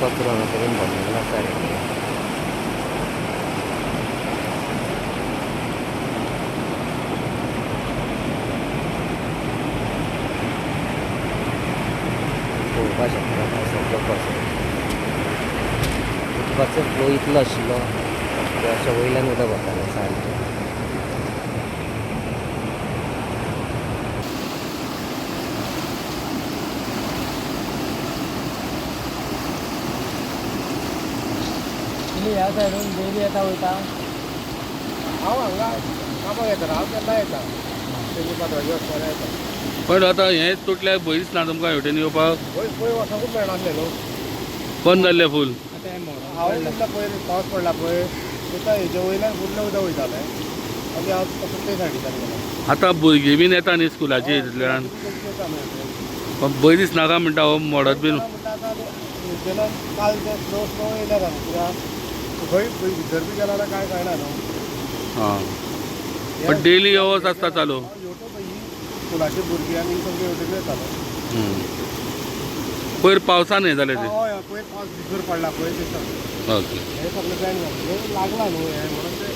कचरो हांगा करून भरलेलो आसा रे. पळोवपाक शकता सगळो कचरो. उदकाचो फ्लो इतलो आशिल्लो की अशें वयल्यान उदक वतालें सारकें. ह्या सायडून डेली येता वयता. हांव हांगा कामाक येता. हांव केन्ना येता. तेजी पातळी वचपाक येता. पण आता हें तुटल्यार भंय दिसना तुमकां हेवटेन येवपाक? पयर वचोंकूच मेळनासलें न्हू. बंद जाल्लें फूल. हांव जेन्ना पयर पावस पडला पळय तेन्ना हेजे वयल्यान फुल्ल उदक वयतालें आनी हांव फक्त ते सायडीच्यान गेलो. आतां भुरगीं बीन येता न्ही स्कुलाची हितूंतल्यान. पण भंय दिसनाका म्हणटा हो मोडत बीन. काल ते स्लो स्लो येयल्या कित्याक खंय भितर बी गेला जाल्यार कांय कळना न्हू. हां पण डेली येवच आसता चालू. हेवटेन ही स्कुलाची भुरगीं आनी सगळीं हेवटेन येतालो. पयर पावसान हें जालें तें. हय हय पयर पावस भितर पडला पळय दिसता. ओके. हे सगळें जायन लागला न्हू हे म्हणून ते